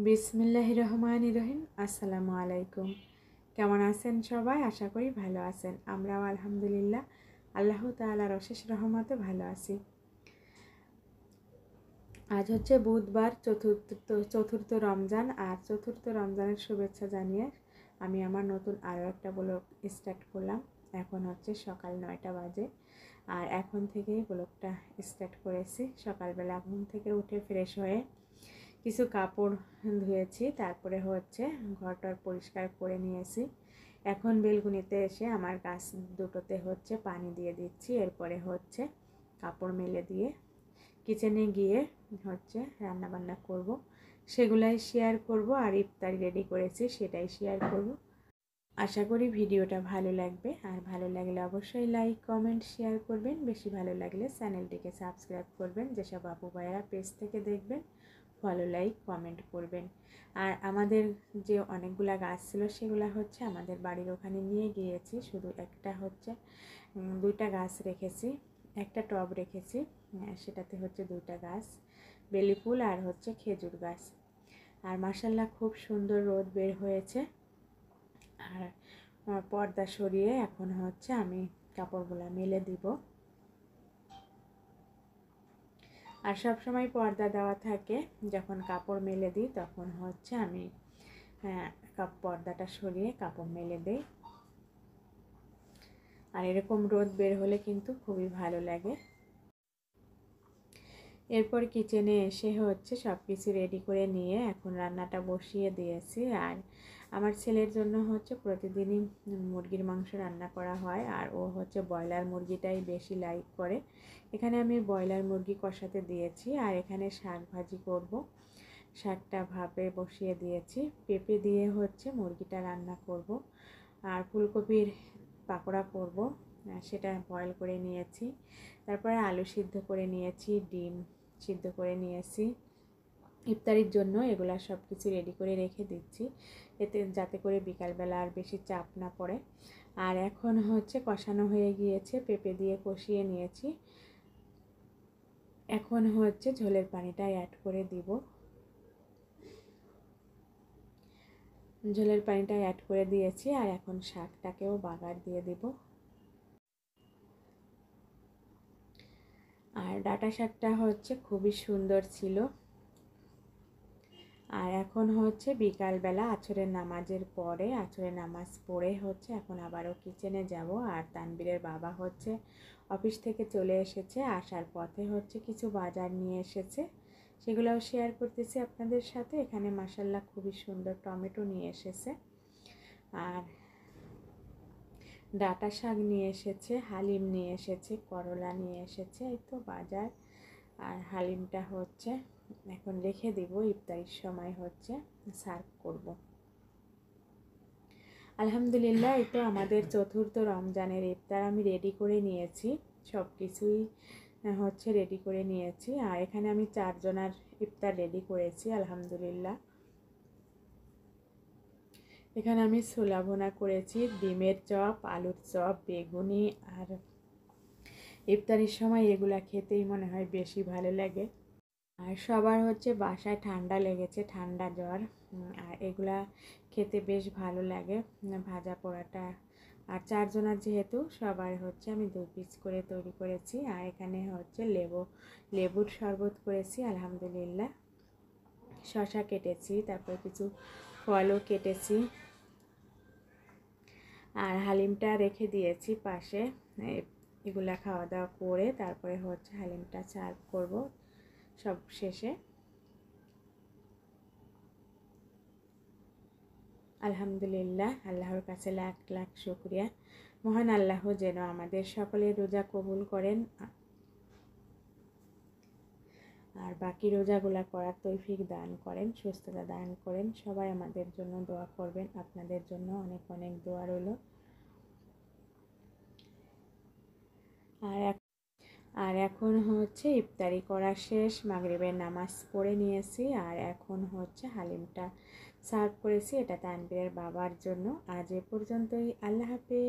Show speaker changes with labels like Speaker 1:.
Speaker 1: বিসমিল্লাহির রহমানির রহিম। আসসালামু আলাইকুম। কেমন আছেন সবাই? আশা করি ভালো আছেন। আমরাও আলহামদুলিল্লাহ আল্লাহ তাআলার অশেষ রহমতে ভালো আছি। আজ হচ্ছে বুধবার, চতুর্থ রমজান। আর চতুর্থ রমজানের শুভেচ্ছা জানিয়ে আমি আমার নতুন আরও একটা ব্লগ স্টার্ট করলাম। এখন হচ্ছে সকাল 9টা বাজে। আর এখন থেকেই ব্লগটা স্টার্ট করেছি। সকালবেলা ঘুম থেকে উঠে ফ্রেশ হয়ে কিছু কাপড় ধুয়েছি, তারপরে হচ্ছে ঘরটার পরিষ্কার করে নিয়েছি। এখন বেলকুনিতে এসে আমার গাছ দুটোতে হচ্ছে পানি দিয়ে দিচ্ছি। এরপরে হচ্ছে কাপড় মেলে দিয়ে কিচেনে গিয়ে হচ্ছে রান্নাবান্না করব, সেগুলাই শেয়ার করব। আর ইফতারি রেডি করেছি সেটাই শেয়ার করব। আশা করি ভিডিওটা ভালো লাগবে। আর ভালো লাগলে অবশ্যই লাইক কমেন্ট শেয়ার করবেন। বেশি ভালো লাগলে চ্যানেলটিকে সাবস্ক্রাইব করবেন। যেসব আপু ভাইয়েরা পেজ থেকে দেখবেন ফলো লাইক কমেন্ট করবেন। আর আমাদের যে অনেকগুলা গাছ ছিল সেগুলো হচ্ছে আমাদের বাড়ির ওখানে নিয়ে গিয়েছি। শুধু একটা হচ্ছে দুইটা গাছ রেখেছি, একটা টব রেখেছি, সেটাতে হচ্ছে দুইটা গাছ, বেলি ফুল আর হচ্ছে খেজুর গাছ। আর মাশাআল্লাহ খুব সুন্দর রোদ বের হয়েছে। আর পর্দা সরিয়ে এখন হচ্ছে আমি কাপড়গুলো মেলে দিব। আর সব সময় পর্দা দেওয়া থাকে, যখন কাপড় মেলে দিই তখন হচ্ছে আমি পর্দাটা সরিয়ে কাপড় মেলে দিই। আর এরকম রোদ বের হলে কিন্তু খুবই ভালো লাগে। এরপর কিচেনে এসে হচ্ছে সব কিছু রেডি করে নিয়ে এখন রান্নাটা বসিয়ে দিয়েছি। আর আমার ছেলের জন্য হচ্ছে প্রতিদিনই মুরগির মাংস রান্না করা হয়, আর ও হচ্ছে ব্রয়লার মুরগিটাই বেশি লাইক করে। এখানে আমি ব্রয়লার মুরগি কষাতে দিয়েছি। আর এখানে শাক ভাজি করব, শাকটা ভাপে বসিয়ে দিয়েছি। পেঁপে দিয়ে হচ্ছে মুরগিটা রান্না করব। আর ফুলকপির পাকোড়া করব, সেটা বয়েল করে নিয়েছি। তারপরে আলু সিদ্ধ করে নিয়েছি, ডিম সিদ্ধ করে নিয়েছি ইফতারির জন্য। এগুলা সব কিছু রেডি করে রেখে দিচ্ছি, এতে যাতে করে বিকালবেলা আর বেশি চাপ না পড়ে। আর এখন হচ্ছে কষানো হয়ে গিয়েছে, পেঁপে দিয়ে কষিয়ে নিয়েছি। এখন হচ্ছে ঝোলের পানিটা অ্যাড করে দিব। ঝোলের পানিটা অ্যাড করে দিয়েছি। আর এখন শাকটাকেও বাগার দিয়ে দিব। আর ডাঁটা শাকটা হচ্ছে খুবই সুন্দর ছিল। আর এখন হচ্ছে বিকালবেলা আসরের নামাজের পরে, আসরের নামাজ পড়ে হচ্ছে এখন আবারও কিচেনে যাব। আর তানবীরের বাবা হচ্ছে অফিস থেকে চলে এসেছে, আসার পথে হচ্ছে কিছু বাজার নিয়ে এসেছে, সেগুলোও শেয়ার করতেছি আপনাদের সাথে। এখানে মাশাআল্লাহ খুবই সুন্দর টমেটো নিয়ে এসেছে, আর ডাঁটা শাক নিয়ে এসেছে, হালিম নিয়ে এসেছে, করলা নিয়ে এসেছে। এই তো বাজার। আর হালিমটা হচ্ছে এখন রেখে দিব, ইফতারির সময় হচ্ছে সার্ভ করব। আলহামদুলিল্লাহ, এই তো আমাদের চতুর্থ রমজানের ইফতার আমি রেডি করে নিয়েছি। সব কিছুই হচ্ছে রেডি করে নিয়েছি। আর এখানে আমি 4 জনের ইফতার রেডি করেছি আলহামদুলিল্লাহ। এখানে আমি ছোলা ভুনা করেছি, ডিমের চপ, আলুর চপ, বেগুনি। আর ইফতারির সময় এগুলা খেতেই মনে হয় বেশি ভালো লাগে। আর সবার হচ্ছে বাসায় ঠান্ডা লেগেছে, ঠান্ডা জ্বর। আর এগুলা খেতে বেশ ভালো লাগে, ভাজা পোড়াটা। আর 4 জনের যেহেতু সবার হচ্ছে আমি 2 পিস করে তৈরি করেছি। আর এখানে হচ্ছে লেবুর শরবত করেছি আলহামদুলিল্লাহ। শসা কেটেছি, তারপর কিছু ফলও কেটেছি। আর হালিমটা রেখে দিয়েছি পাশে। এগুলা খাওয়া দাওয়া করে তারপরে হচ্ছে হালিমটা সার্ভ করব সব শেষে। আলহামদুলিল্লাহ, আল্লাহর কাছে লাখ লাখ শুকরিয়া। মহান আল্লাহ যেন আমাদের সকলের রোজা কবুল করেন, আর বাকি রোজাগুলা করার তৌফিক দান করেন, সুস্থতা দান করেন। সবাই আমাদের জন্য দোয়া করবেন, আপনাদের জন্য অনেক অনেক দোয়া রইল। আর এখন হচ্ছে ইফতারি করা শেষ, মাগরিবের নামাজ পড়ে নিয়েছি। আর এখন হচ্ছে হালিমটা সার্ভ করেছি, এটা তানবীরের বাবার জন্য। আজ এ পর্যন্তই, আল্লাহ হাফেজ।